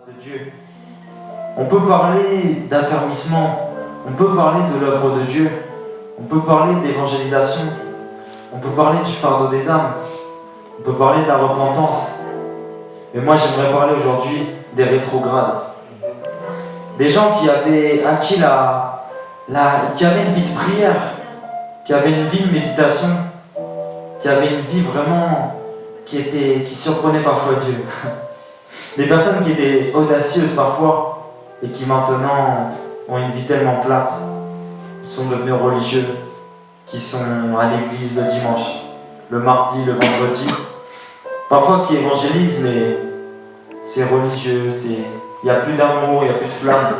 de Dieu. On peut parler d'affermissement, on peut parler de l'œuvre de Dieu, on peut parler d'évangélisation, on peut parler du fardeau des âmes, on peut parler de la repentance. Mais moi j'aimerais parler aujourd'hui des rétrogrades. Des gens qui avaient acquis qui avaient une vie de prière, qui avaient une vie de méditation, qui avaient une vie vraiment qui surprenait parfois Dieu. Des personnes qui étaient audacieuses parfois et qui maintenant ont une vie tellement plate, sont devenus religieux, qui sont à l'église le dimanche, le mardi, le vendredi, parfois qui évangélisent mais c'est religieux, il n'y a plus d'amour, il n'y a plus de flamme.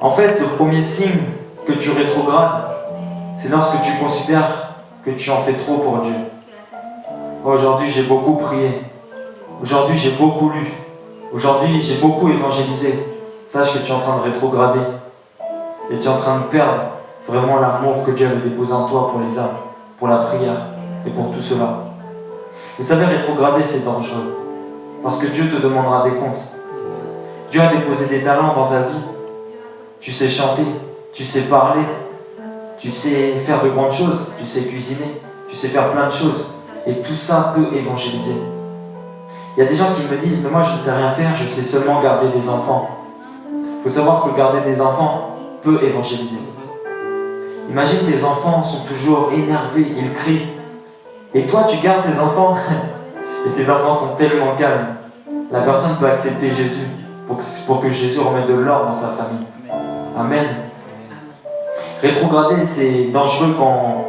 En fait, le premier signe que tu rétrogrades, c'est lorsque tu considères que tu en fais trop pour Dieu. Aujourd'hui, j'ai beaucoup prié. Aujourd'hui, j'ai beaucoup lu. Aujourd'hui, j'ai beaucoup évangélisé. Sache que tu es en train de rétrograder. Et tu es en train de perdre vraiment l'amour que Dieu avait déposé en toi pour les âmes, pour la prière et pour tout cela. Vous savez, rétrograder, c'est dangereux. Parce que Dieu te demandera des comptes. Dieu a déposé des talents dans ta vie. Tu sais chanter, tu sais parler, tu sais faire de grandes choses, tu sais cuisiner, tu sais faire plein de choses. Et tout ça peut évangéliser. Il y a des gens qui me disent, mais moi je ne sais rien faire, je sais seulement garder des enfants. Il faut savoir que garder des enfants peut évangéliser. Imagine tes enfants sont toujours énervés, ils crient. Et toi tu gardes ces enfants, et ces enfants sont tellement calmes. La personne peut accepter Jésus pour que Jésus remette de l'ordre dans sa famille. Amen. Rétrograder, c'est dangereux quand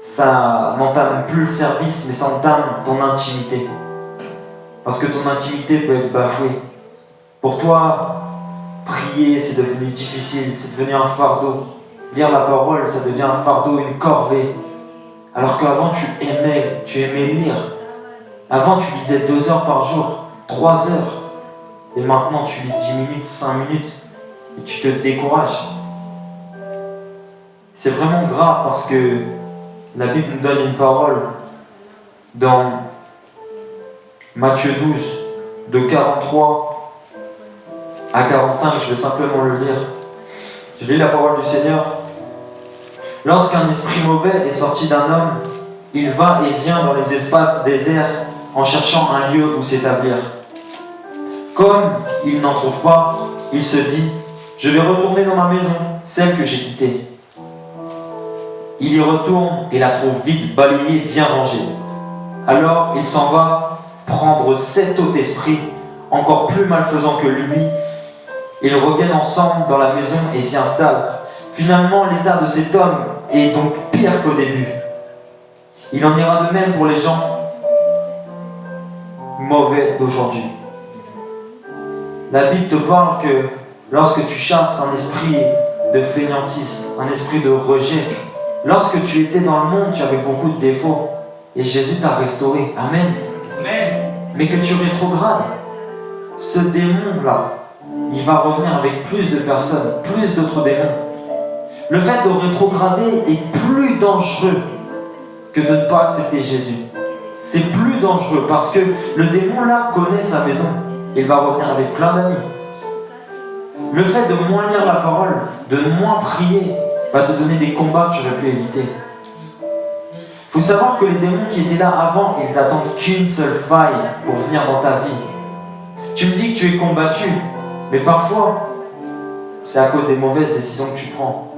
ça n'entame plus le service, mais ça entame ton intimité. Parce que ton intimité peut être bafouée. Pour toi, prier, c'est devenu difficile, c'est devenu un fardeau. Lire la parole, ça devient un fardeau, une corvée. Alors qu'avant, tu aimais lire. Avant, tu lisais 2 heures par jour, 3 heures. Et maintenant, tu lis 10 minutes, 5 minutes. Et tu te décourages. C'est vraiment grave parce que la Bible nous donne une parole dans Matthieu 12, de 43 à 45, je vais simplement le lire. Je lis la parole du Seigneur. Lorsqu'un esprit mauvais est sorti d'un homme, il va et vient dans les espaces déserts en cherchant un lieu où s'établir. Comme il n'en trouve pas, il se dit, je vais retourner dans ma maison, celle que j'ai quittée. Il y retourne et la trouve vide, balayée, bien rangée. Alors il s'en va prendre 7 autres esprits, encore plus malfaisants que lui. Ils reviennent ensemble dans la maison et s'y installent. Finalement, l'état de cet homme est donc pire qu'au début. Il en ira de même pour les gens mauvais d'aujourd'hui. La Bible te parle que lorsque tu chasses un esprit de fainéantise, un esprit de rejet, lorsque tu étais dans le monde, tu avais beaucoup de défauts. Et Jésus t'a restauré. Amen. Amen. Mais que tu rétrogrades, ce démon-là, il va revenir avec plus de personnes, plus d'autres démons. Le fait de rétrograder est plus dangereux que de ne pas accepter Jésus. C'est plus dangereux parce que le démon-là connaît sa maison. Il va revenir avec plein d'amis. Le fait de moins lire la parole, de moins prier, va te donner des combats que tu aurais pu éviter. Il faut savoir que les démons qui étaient là avant, ils attendent qu'une seule faille pour venir dans ta vie. Tu me dis que tu es combattu, mais parfois, c'est à cause des mauvaises décisions que tu prends.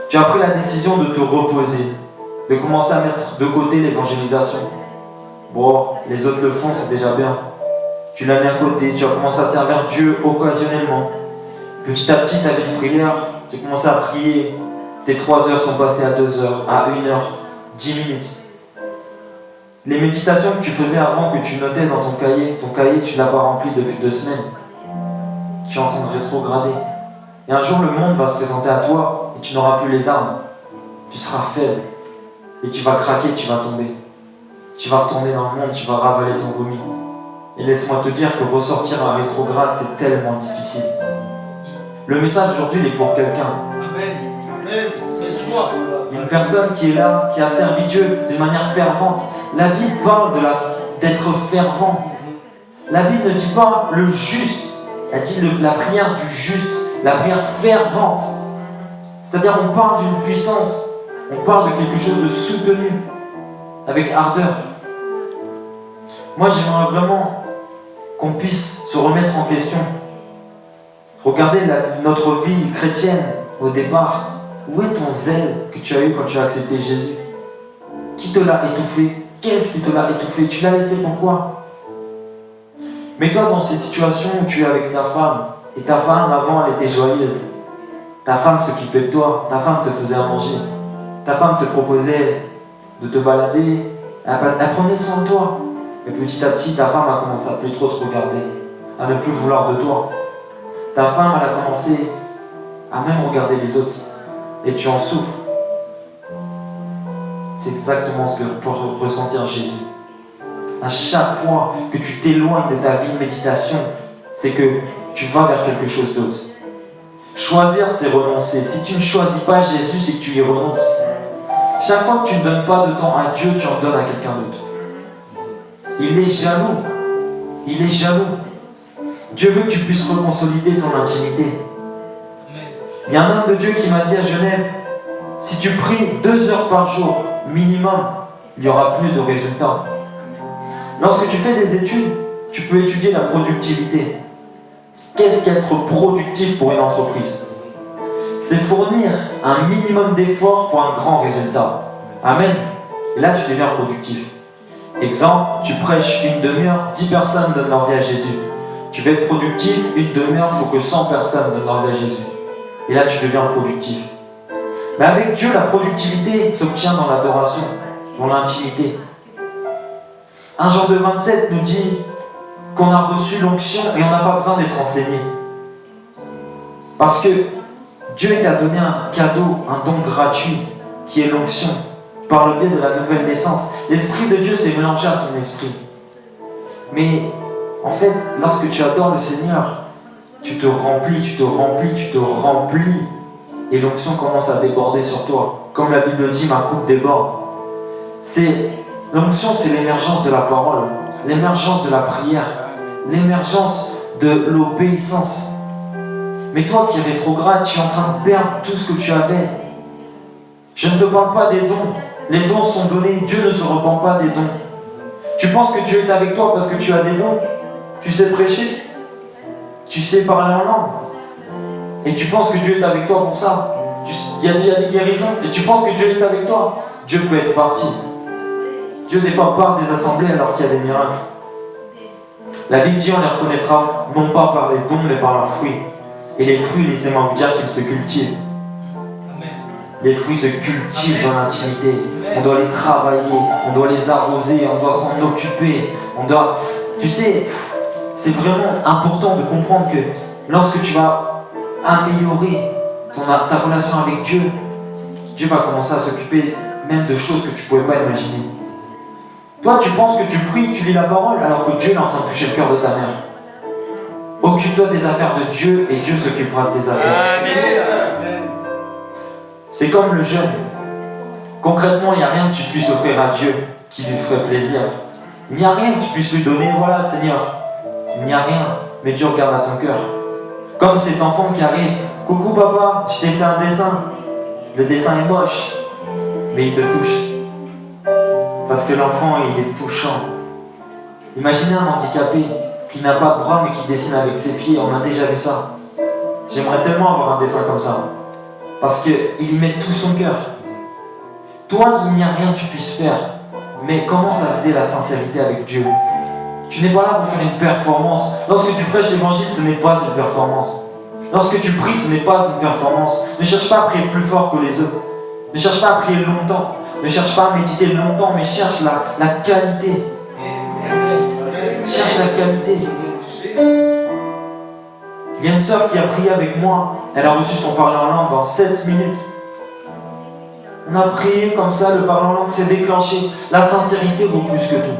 Tu as pris la décision de te reposer, de commencer à mettre de côté l'évangélisation. Bon, les autres le font, c'est déjà bien. Tu l'as mis à côté, tu as commencé à servir Dieu occasionnellement. Petit à petit, ta vie de prière, tu as commencé à prier. Tes 3 heures sont passées à 2 heures, à 1 heure, 10 minutes. Les méditations que tu faisais avant, que tu notais dans ton cahier, tu ne l'as pas rempli depuis 2 semaines. Tu es en train de rétrograder. Et un jour, le monde va se présenter à toi et tu n'auras plus les armes. Tu seras faible. Et tu vas craquer, tu vas tomber. Tu vas retourner dans le monde, tu vas ravaler ton vomi. Et laisse-moi te dire que ressortir un rétrograde, c'est tellement difficile. Le message aujourd'hui, il est pour quelqu'un. Amen. C'est soi. Une personne qui est là, qui a servi Dieu d'une manière fervente. La Bible parle d'être fervent. La Bible ne dit pas le juste, elle dit la prière du juste, la prière fervente. C'est-à-dire on parle d'une puissance, on parle de quelque chose de soutenu, avec ardeur. Moi j'aimerais vraiment qu'on puisse se remettre en question. Regardez notre vie chrétienne au départ. Où est ton zèle que tu as eu quand tu as accepté Jésus? Qui te l'a étouffé? Qu'est-ce qui te l'a étouffé? Tu l'as laissé pourquoi? Mets-toi dans cette situation où tu es avec ta femme. Et ta femme, avant, elle était joyeuse. Ta femme s'occupait de toi. Ta femme te faisait à manger. Ta femme te proposait de te balader. Elle prenait soin de toi. Et petit à petit, ta femme a commencé à plus trop te regarder. À ne plus vouloir de toi. Ta femme, elle a commencé à même regarder les autres. Et tu en souffres. C'est exactement ce que peut ressentir Jésus. À chaque fois que tu t'éloignes de ta vie de méditation, c'est que tu vas vers quelque chose d'autre. Choisir, c'est renoncer. Si tu ne choisis pas Jésus, c'est que tu y renonces. Chaque fois que tu ne donnes pas de temps à Dieu, tu en donnes à quelqu'un d'autre. Il est jaloux. Il est jaloux. Dieu veut que tu puisses reconsolider ton intimité. Il y a un homme de Dieu qui m'a dit à Genève, si tu pries 2 heures par jour, minimum, il y aura plus de résultats. Lorsque tu fais des études, tu peux étudier la productivité. Qu'est-ce qu'être productif pour une entreprise? C'est fournir un minimum d'efforts pour un grand résultat. Amen. Et là, tu deviens productif. Exemple, tu prêches une demi-heure, 10 personnes donnent leur vie à Jésus. Tu veux être productif, une demi-heure, il faut que 100 personnes donnent leur vie à Jésus. Et là, tu deviens productif. Mais avec Dieu, la productivité s'obtient dans l'adoration, dans l'intimité. 1 Jean 2,27 nous dit qu'on a reçu l'onction et on n'a pas besoin d'être enseigné. Parce que Dieu t'a donné un cadeau, un don gratuit, qui est l'onction, par le biais de la nouvelle naissance. L'Esprit de Dieu s'est mélangé à ton esprit. Mais en fait, lorsque tu adores le Seigneur, tu te remplis, tu te remplis, tu te remplis. Et l'onction commence à déborder sur toi. Comme la Bible dit, ma coupe déborde. L'onction, c'est l'émergence de la parole, l'émergence de la prière, l'émergence de l'obéissance. Mais toi qui es rétrograde, tu es en train de perdre tout ce que tu avais. Je ne te parle pas des dons. Les dons sont donnés. Dieu ne se repent pas des dons. Tu penses que Dieu est avec toi parce que tu as des dons? Tu sais prêcher? Tu sais parler en langue? Et tu penses que Dieu est avec toi pour ça? Il y a des guérisons et tu penses que Dieu est avec toi? Dieu peut être parti. Dieu des fois part des assemblées alors qu'il y a des miracles. La Bible dit on les reconnaîtra non pas par les dons mais par leurs fruits. Et les fruits, laissez-moi vous dire qu'ils se cultivent. Les fruits se cultivent dans l'intimité. On doit les travailler, on doit les arroser, on doit s'en occuper. Tu sais, c'est vraiment important de comprendre que lorsque tu vas améliorer ta relation avec Dieu, Dieu va commencer à s'occuper même de choses que tu ne pouvais pas imaginer. Toi, tu penses que tu pries, tu lis la parole, alors que Dieu est en train de toucher le cœur de ta mère. Occupe-toi des affaires de Dieu et Dieu s'occupera de tes affaires. Amen. C'est comme le jeûne. Concrètement, il n'y a rien que tu puisses offrir à Dieu qui lui ferait plaisir. Il n'y a rien que tu puisses lui donner, voilà Seigneur. Il n'y a rien, mais Dieu regarde à ton cœur. Comme cet enfant qui arrive, coucou papa, je t'ai fait un dessin. Le dessin est moche, mais il te touche. Parce que l'enfant, il est touchant. Imaginez un handicapé qui n'a pas de bras mais qui dessine avec ses pieds, on a déjà vu ça. J'aimerais tellement avoir un dessin comme ça. Parce qu'il y met tout son cœur. Toi, il n'y a rien que tu puisses faire. Mais commence à viser la sincérité avec Dieu. Tu n'es pas là pour faire une performance. Lorsque tu prêches l'évangile, ce n'est pas une performance. Lorsque tu pries, ce n'est pas une performance. Ne cherche pas à prier plus fort que les autres. Ne cherche pas à prier longtemps. Ne cherche pas à méditer longtemps, mais cherche la qualité. Cherche la qualité. Il y a une sœur qui a prié avec moi. Elle a reçu son parler en langue en 7 minutes. On a prié comme ça, le parler en langue s'est déclenché. La sincérité vaut plus que tout.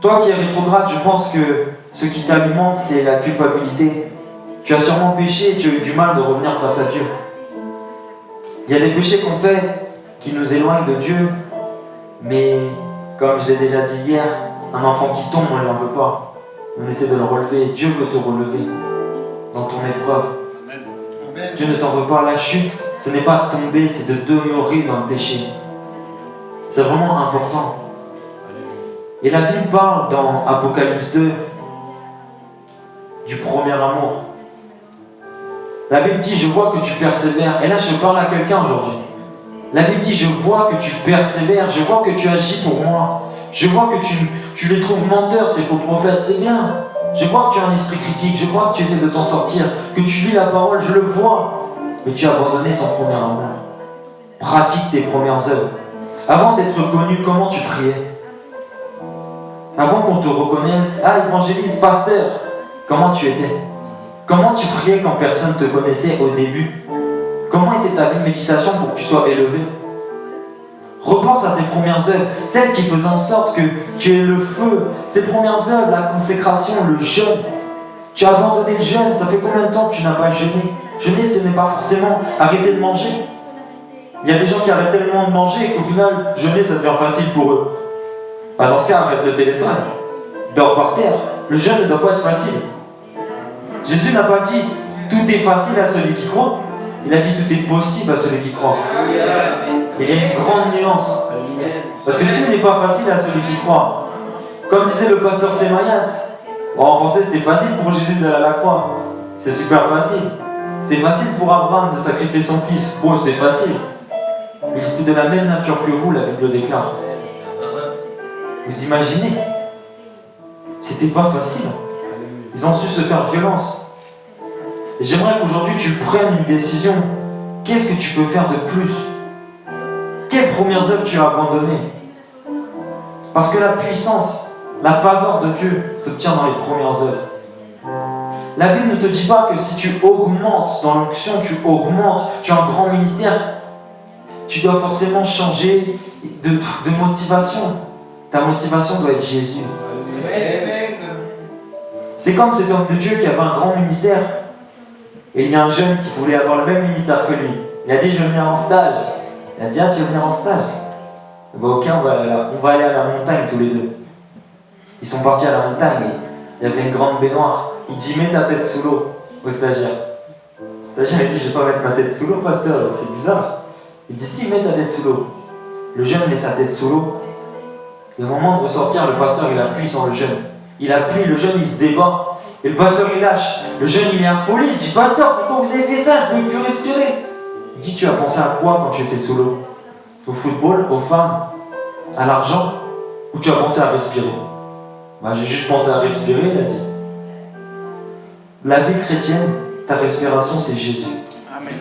Toi qui es rétrograde, je pense que ce qui t'alimente, c'est la culpabilité. Tu as sûrement péché et tu as eu du mal de revenir face à Dieu. Il y a des péchés qu'on fait qui nous éloignent de Dieu, mais comme je l'ai déjà dit hier, Un enfant qui tombe, on ne l'en veut pas. On essaie de le relever. Dieu veut te relever dans ton épreuve. Dieu ne t'en veut pas. La chute, ce n'est pas tomber, c'est de demeurer dans le péché. C'est vraiment important. Et la Bible parle dans Apocalypse 2 du premier amour. La Bible dit, je vois que tu persévères. Et là, je parle à quelqu'un aujourd'hui. La Bible dit, je vois que tu persévères, je vois que tu agis pour moi. Je vois que tu les trouves menteurs, ces faux prophètes, c'est bien. Je vois que tu as un esprit critique, je vois que tu essaies de t'en sortir, que tu lis la parole, je le vois. Mais tu as abandonné ton premier amour. Pratique tes premières œuvres. Avant d'être connu, comment tu priais? Avant qu'on te reconnaisse, évangéliste, pasteur, comment tu étais? Comment tu priais quand personne ne te connaissait au début? Comment était ta vie de méditation pour que tu sois élevé? Repense à tes premières œuvres, celles qui faisaient en sorte que tu aies le feu, ces premières œuvres, la consécration, le jeûne. Tu as abandonné le jeûne, ça fait combien de temps que tu n'as pas jeûné? Jeûner, ce n'est pas forcément arrêter de manger. Il y a des gens qui arrêtent tellement de manger qu'au final, jeûner, ça devient facile pour eux. Dans ce cas, arrête le téléphone, dors par terre. Le jeûne ne doit pas être facile. Jésus n'a pas dit tout est facile à celui qui croit. Il a dit tout est possible à celui qui croit. Il y a une grande nuance. Parce que tout n'est pas facile à celui qui croit. Comme disait le pasteur Sémaïas, on pensait que c'était facile pour Jésus d'aller à la croix. C'est super facile. C'était facile pour Abraham de sacrifier son fils. Bon, c'était facile. Mais c'était de la même nature que vous, la Bible le déclare. Vous imaginez? C'était pas facile. Ils ont su se faire violence. Et j'aimerais qu'aujourd'hui tu prennes une décision. Qu'est-ce que tu peux faire de plus? Quelles premières œuvres tu as abandonnées? Parce que la puissance, la faveur de Dieu se tient dans les premières œuvres. La Bible ne te dit pas que si tu augmentes dans l'onction, tu augmentes, tu as un grand ministère, tu dois forcément changer de motivation. Ta motivation doit être Jésus. C'est comme cet homme de Dieu qui avait un grand ministère. Et il y a un jeune qui voulait avoir le même ministère que lui. Il a dit, je vais venir en stage. Il a dit, tu vas venir en stage? Ok, on va aller à la montagne tous les deux. Ils sont partis à la montagne et il y avait une grande baignoire. Il dit, mets ta tête sous l'eau au stagiaire. Le stagiaire, il dit, je vais pas mettre ma tête sous l'eau, pasteur, c'est bizarre. Il dit, si, mets ta tête sous l'eau. Le jeune met sa tête sous l'eau. Et au moment de ressortir, le pasteur, il appuie sur le jeune. Il appuie, le jeune, il se débat. Et le pasteur, il lâche. Le jeune, il est affolé. Il dit, pasteur, pourquoi vous avez fait ça? Je ne peux plus respirer. Il dit, tu as pensé à quoi quand tu étais sous l'eau? Au football, aux femmes, à l'argent? Ou tu as pensé à respirer? J'ai juste pensé à respirer, il a dit. La vie chrétienne, ta respiration, c'est Jésus. Amen.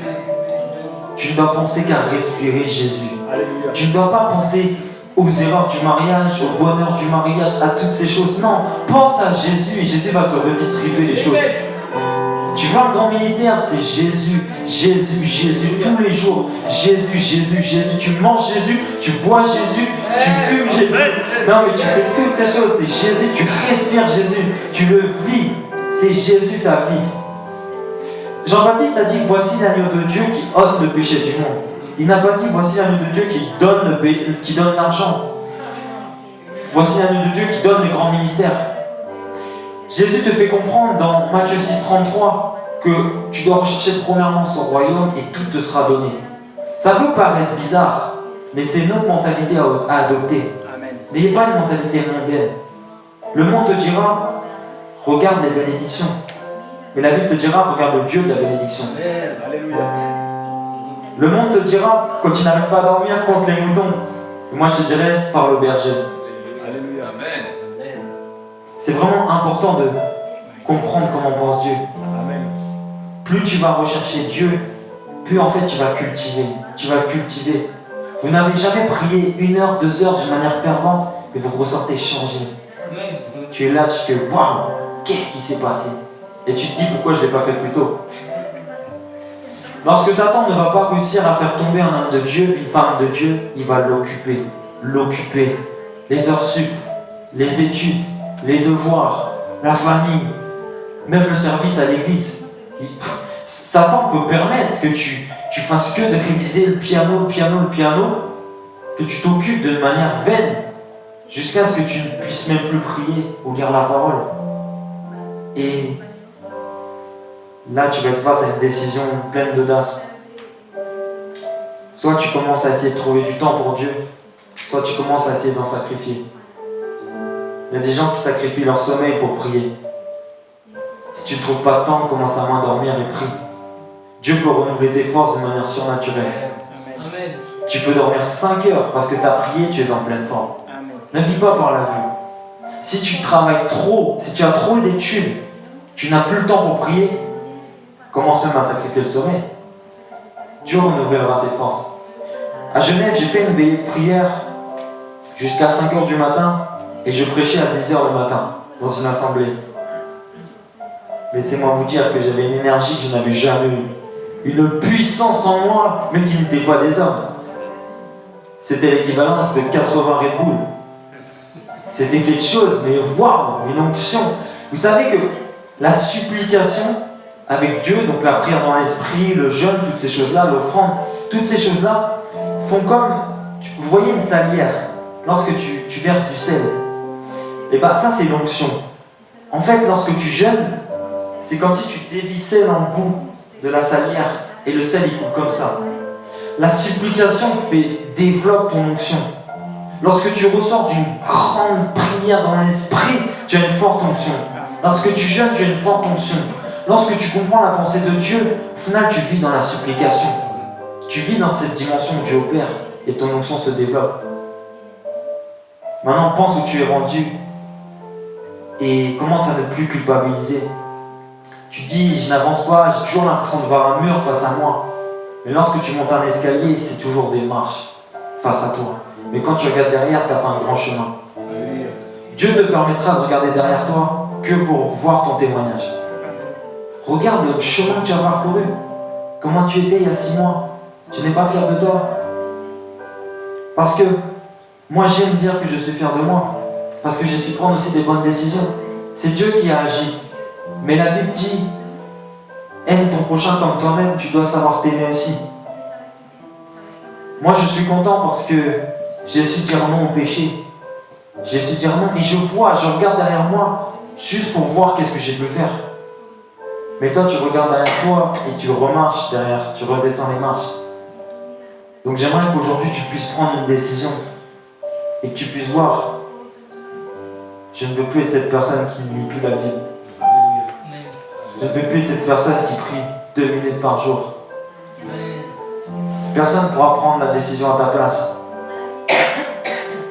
Tu ne dois penser qu'à respirer Jésus. Alléluia. Tu ne dois pas penser aux erreurs du mariage, au bonheur du mariage, à toutes ces choses. Non, pense à Jésus et Jésus va te redistribuer les choses. Tu veux un grand ministère, c'est Jésus, Jésus, Jésus, tous les jours. Jésus, Jésus, Jésus. Tu manges Jésus, tu bois Jésus, tu fumes Jésus. Non, mais tu fais toutes ces choses, c'est Jésus, tu respires Jésus, tu le vis. C'est Jésus ta vie. Jean-Baptiste a dit, voici l'agneau de Dieu qui ôte le péché du monde. Il n'a pas dit, voici l'agneau de Dieu qui donne l'argent. Voici l'agneau de Dieu qui donne le grand ministère. Jésus te fait comprendre dans Matthieu 6,33 que tu dois rechercher premièrement son royaume et tout te sera donné. Ça peut paraître bizarre, mais c'est notre mentalité à adopter. N'ayez pas une mentalité mondaine. Le monde te dira, regarde les bénédictions. Mais la Bible te dira, regarde le Dieu de la bénédiction. Alléluia. Le monde te dira, quand tu n'arrives pas à dormir, compte les moutons. Et moi je te dirais, parle au berger. Alléluia. Amen. C'est vraiment important de comprendre comment pense Dieu. Amen. Plus tu vas rechercher Dieu, plus en fait tu vas cultiver. Tu vas cultiver. Vous n'avez jamais prié 1 heure, 2 heures d'une manière fervente, mais vous ressentez changé. Amen. Tu es là, tu fais waouh, qu'est-ce qui s'est passé? Et tu te dis pourquoi je ne l'ai pas fait plus tôt. Lorsque Satan ne va pas réussir à faire tomber un homme de Dieu, une femme de Dieu, il va l'occuper. Les heures sup, les études, les devoirs, la famille, même le service à l'église. Satan peut permettre que tu fasses que de réviser le piano, que tu t'occupes de manière vaine. jusqu'à ce que tu ne puisses même plus prier ou lire la parole. Et là, tu vas être face à une décision pleine d'audace. Soit tu commences à essayer de trouver du temps pour Dieu, soit tu commences à essayer d'en sacrifier. Il y a des gens qui sacrifient leur sommeil pour prier. Si tu ne trouves pas de temps, commence à moins dormir et prie. Dieu peut renouveler tes forces de manière surnaturelle. Amen. Tu peux dormir 5 heures parce que tu as prié, tu es en pleine forme. Ne vis pas par la vue. Si tu travailles trop, si tu as trop d'études, tu n'as plus le temps pour prier, commence même à sacrifier le sommeil. Dieu renouvellera tes forces. À Genève, j'ai fait une veillée de prière jusqu'à 5 heures du matin et je prêchais à 10 heures le matin dans une assemblée. Laissez-moi vous dire que j'avais une énergie que je n'avais jamais eue. Une puissance en moi, mais qui n'était pas des hommes. C'était l'équivalence de 80 Red Bull. C'était quelque chose, mais waouh, une onction. Vous savez que la supplication avec Dieu, donc la prière dans l'esprit, le jeûne, toutes ces choses-là, l'offrande, toutes ces choses-là font comme, vous voyez une salière, lorsque tu verses du sel. Et bien ça c'est l'onction. En fait, lorsque tu jeûnes, c'est comme si tu dévissais l'embout de la salière et le sel il coule comme ça. La supplication développe ton onction. Lorsque tu ressors d'une grande prière dans l'esprit, tu as une forte onction. Lorsque tu jeûnes, tu as une forte onction. Lorsque tu comprends la pensée de Dieu, au final tu vis dans la supplication. Tu vis dans cette dimension où Dieu opère et ton onction se développe. Maintenant pense où tu es rendu et commence à ne plus culpabiliser. Tu dis, je n'avance pas, j'ai toujours l'impression de voir un mur face à moi. Mais lorsque tu montes un escalier, c'est toujours des marches face à toi. Mais quand tu regardes derrière, tu as fait un grand chemin. Dieu te permettra de regarder derrière toi que pour voir ton témoignage. Regarde le chemin que tu as parcouru. Comment tu étais il y a 6 mois. Tu n'es pas fier de toi. Parce que moi j'aime dire que je suis fier de moi. Parce que j'ai su prendre aussi des bonnes décisions. C'est Dieu qui a agi. Mais la Bible dit, aime ton prochain comme toi-même, tu dois savoir t'aimer aussi. Moi je suis content parce que j'ai su dire non au péché. J'ai su dire non et je regarde derrière moi juste pour voir qu'est-ce que j'ai pu faire. Mais toi tu regardes derrière toi et tu remarches derrière, tu redescends les marches. Donc j'aimerais qu'aujourd'hui tu puisses prendre une décision et que tu puisses voir, je ne veux plus être cette personne qui ne lit plus la Bible. Je ne veux plus être cette personne qui prie 2 minutes par jour. Personne ne pourra prendre la décision à ta place.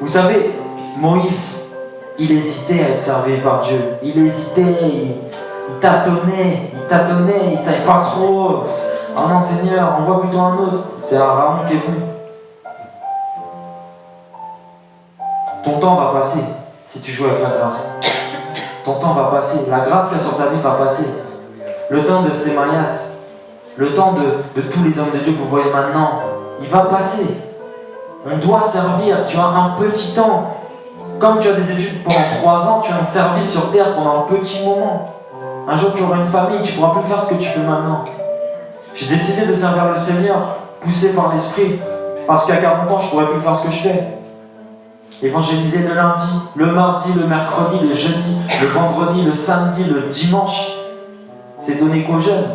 Vous savez, Moïse, il hésitait à être servi par Dieu. Il hésitait, il tâtonnait, il ne savait pas trop. Oh non Seigneur, envoie plutôt un autre. C'est Aaron qui est venu. Ton temps va passer si tu joues avec la grâce. Ton temps va passer. La grâce qu'il y a sur ta vie va passer. Le temps de Sémaïas, le temps de tous les hommes de Dieu que vous voyez maintenant, il va passer. On doit servir. Tu as un petit temps. Comme tu as des études pendant 3 ans, tu as un service sur terre pendant un petit moment. Un jour tu auras une famille, tu ne pourras plus faire ce que tu fais maintenant. J'ai décidé de servir le Seigneur, poussé par l'Esprit, parce qu'à 40 ans, je ne pourrais plus faire ce que je fais. Évangéliser le lundi, le mardi, le mercredi, le jeudi, le vendredi, le samedi, le dimanche, c'est donné qu'aux jeunes.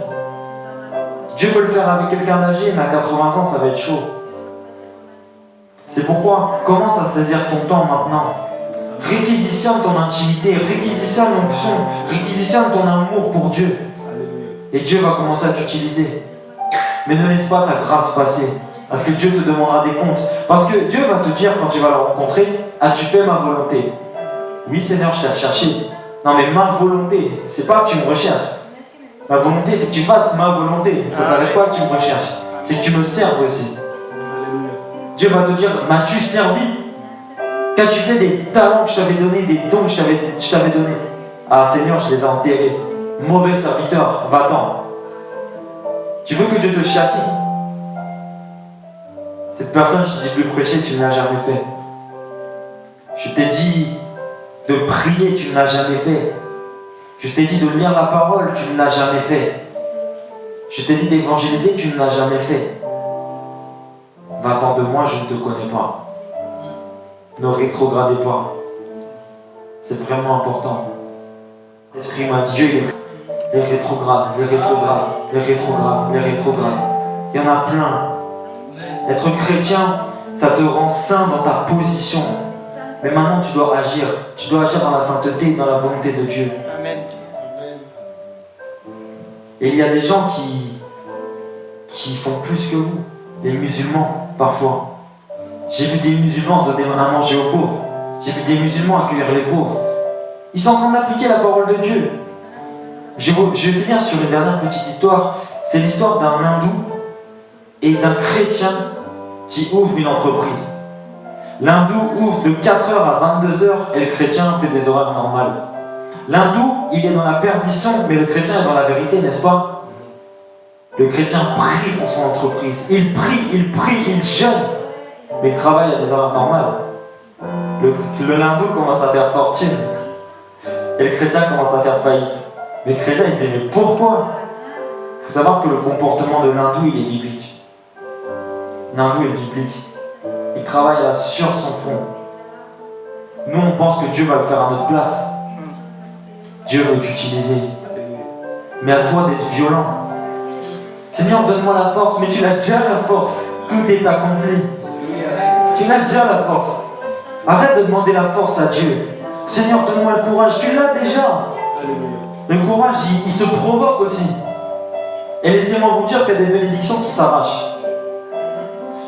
Dieu peut le faire avec quelqu'un d'âgé, mais à 80 ans, ça va être chaud. C'est pourquoi, commence à saisir ton temps maintenant. Réquisitionne ton intimité, réquisitionne l'onction, réquisitionne ton amour pour Dieu. Et Dieu va commencer à t'utiliser. Mais ne laisse pas ta grâce passer. Parce que Dieu te demandera des comptes. Parce que Dieu va te dire quand tu vas le rencontrer, as-tu fait ma volonté? Oui Seigneur, je t'ai recherché. Non mais ma volonté, c'est pas que tu me recherches. Ma volonté, c'est que tu fasses ma volonté. Ça ne s'arrête pas que tu me recherches. C'est que tu me serves aussi. Dieu va te dire, m'as-tu servi? Qu'as-tu fait des talents que je t'avais donnés, des dons que je t'avais donnés? Ah Seigneur, je les ai enterrés. Mauvais serviteur, va-t'en. Tu veux que Dieu te châtie? Cette personne, je t'ai dit de prêcher, tu ne l'as jamais fait. Je t'ai dit de prier, tu ne l'as jamais fait. Je t'ai dit de lire la parole, tu ne l'as jamais fait. Je t'ai dit d'évangéliser, tu ne l'as jamais fait. 20 ans de moi, je ne te connais pas. Ne rétrogradez pas. C'est vraiment important. L'Esprit m'a dit, Dieu, les rétrogrades, les rétrogrades, les rétrogrades, les rétrogrades. Il y en a plein. Être chrétien, ça te rend saint dans ta position. Mais maintenant, tu dois agir. Tu dois agir dans la sainteté, dans la volonté de Dieu. Amen. Et il y a des gens qui font plus que vous. Les musulmans, parfois. J'ai vu des musulmans donner à manger aux pauvres. J'ai vu des musulmans accueillir les pauvres. Ils sont en train d'appliquer la parole de Dieu. Je vais finir sur une dernière petite histoire. C'est l'histoire d'un hindou et d'un chrétien qui ouvre une entreprise. L'hindou ouvre de 4h à 22h et le chrétien fait des horaires normales. L'hindou, il est dans la perdition, mais le chrétien est dans la vérité, n'est-ce pas? Le chrétien prie pour son entreprise. Il prie, il jeûne. Mais il travaille à des horaires normales. Le hindou commence à faire fortune. Et le chrétien commence à faire faillite. Mais le chrétien, il dit, mais pourquoi? Il faut savoir que le comportement de l'hindou, il est biblique. L'hindou est biblique. Il travaille à la sueur de son fond. Nous, on pense que Dieu va le faire à notre place. Dieu veut t'utiliser. Mais à toi d'être violent. Seigneur, donne-moi la force. Mais tu l'as déjà la force. Tout est accompli. Tu l'as déjà la force. Arrête de demander la force à Dieu. Seigneur, donne-moi le courage. Tu l'as déjà. Le courage, il se provoque aussi. Et laissez-moi vous dire qu'il y a des bénédictions qui s'arrachent.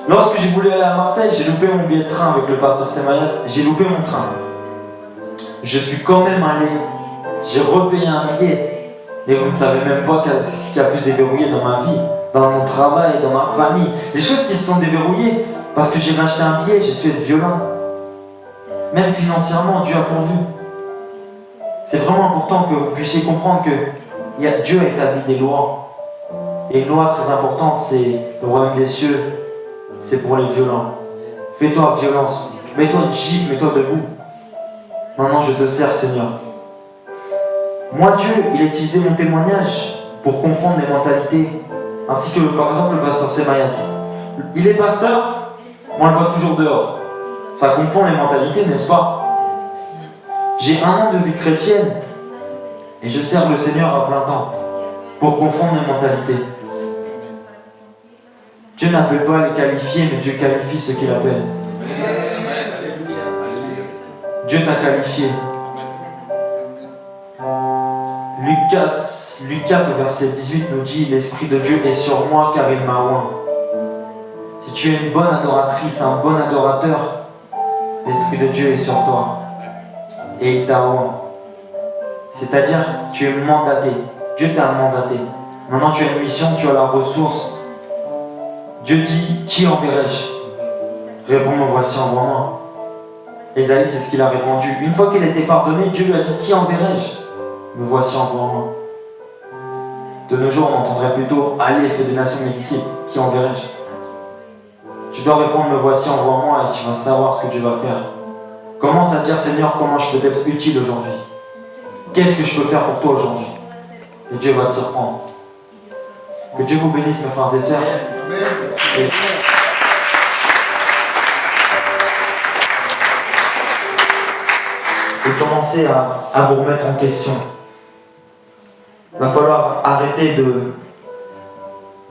Lorsque j'ai voulu aller à Marseille, j'ai loupé mon billet de train avec le pasteur Semayas. J'ai loupé mon train. Je suis quand même allé. J'ai repayé un billet. Et vous ne savez même pas ce qui a pu se déverrouiller dans ma vie, dans mon travail, dans ma famille. Les choses qui se sont déverrouillées parce que j'ai racheté un billet, j'ai su être violent. Même financièrement, Dieu a pourvu. C'est vraiment important que vous puissiez comprendre que Dieu a établi des lois. Et une loi très importante, c'est le royaume des cieux. C'est pour les violents. Fais-toi violence. Mets-toi une gifle, mets-toi debout. Maintenant, je te sers, Seigneur. Moi, Dieu, il a utilisé mon témoignage pour confondre les mentalités. Ainsi que, par exemple, le pasteur Semayas. Il est pasteur, on le voit toujours dehors. Ça confond les mentalités, n'est-ce pas? J'ai 1 an de vie chrétienne et je sers le Seigneur à plein temps pour confondre les mentalités. Dieu n'appelle pas les qualifiés, mais Dieu qualifie ceux qu'il appelle. Dieu t'a qualifié. Luc 4, verset 18 nous dit « L'Esprit de Dieu est sur moi car il m'a oint. » Si tu es une bonne adoratrice, un bon adorateur, l'Esprit de Dieu est sur toi. Et il t'a oint. C'est-à-dire, tu es mandaté. Dieu t'a mandaté. Maintenant, tu as une mission, tu as la ressource. Dieu dit, qui enverrai-je? Réponds, me voici, envoie-moi. Ésaïe, c'est ce qu'il a répondu. Une fois qu'il était pardonné, Dieu lui a dit, qui enverrai-je? Me voici, envoie-moi. De nos jours, on entendrait plutôt, allez, fais des nations mes disciples. Qui enverrai-je? Tu dois répondre, me voici, envoie-moi, et tu vas savoir ce que Dieu va faire. Commence à dire, Seigneur, comment je peux être utile aujourd'hui? Qu'est-ce que je peux faire pour toi aujourd'hui? Et Dieu va te surprendre. Que Dieu vous bénisse, mes frères et sœurs. Et... Et commencer à vous remettre en question. Il va falloir arrêter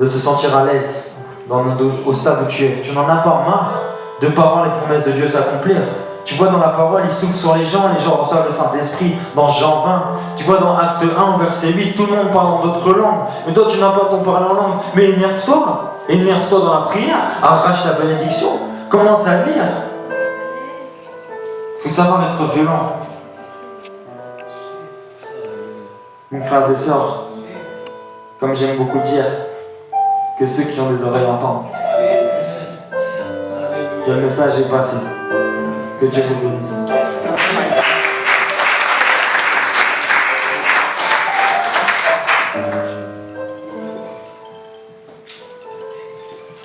de se sentir à l'aise au stade où tu es. Tu n'en as pas marre de ne pas voir les promesses de Dieu s'accomplir. Tu vois dans la parole, il souffle sur les gens reçoivent le Saint-Esprit. Dans Jean 20, tu vois dans Acte 1, verset 8, tout le monde parle en d'autres langues. Mais toi, tu n'as pas ton parler en langue. Mais énerve-toi dans la prière, arrache ta bénédiction, commence à lire. Il faut savoir être violent. Mes frères et sœurs, comme j'aime beaucoup dire, que ceux qui ont des oreilles entendent. Le message est passé. Que Dieu vous bénisse.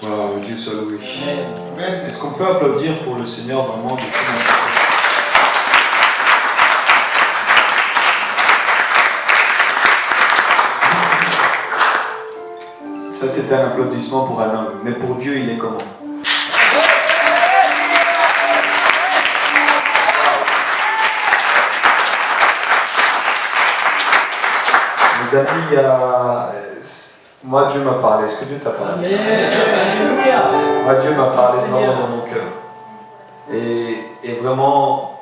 Wow, Dieu soit loué. Est-ce qu'on peut applaudir pour le Seigneur vraiment de tout notre cœur? Ça, c'était un applaudissement pour un homme, mais pour Dieu, il est comment? Les amis, il y a... Moi, Dieu m'a parlé. Est-ce que Dieu t'a parlé? Moi, Dieu m'a parlé vraiment dans mon cœur. Et vraiment,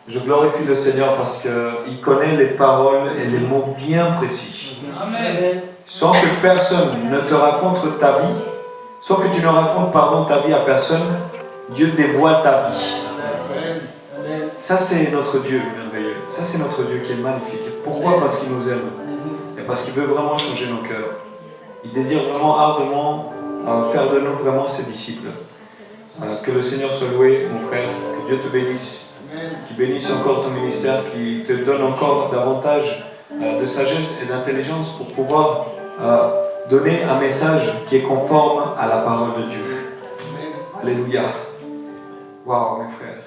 je glorifie le Seigneur parce qu'il connaît les paroles et les mots bien précis. Amen. Sans que personne ne te raconte ta vie, sans que tu ne racontes ta vie à personne, Dieu dévoile ta vie. Ça, c'est notre Dieu merveilleux. Ça, c'est notre Dieu qui est magnifique. Pourquoi? Parce qu'il nous aime. Et parce qu'il veut vraiment changer nos cœurs. Il désire vraiment ardemment faire de nous vraiment ses disciples. Que le Seigneur soit loué, mon frère. Que Dieu te bénisse. Qu'il bénisse encore ton ministère. Qu'il te donne encore davantage de sagesse et d'intelligence pour pouvoir donner un message qui est conforme à la parole de Dieu. Alléluia. Waouh, mes frères.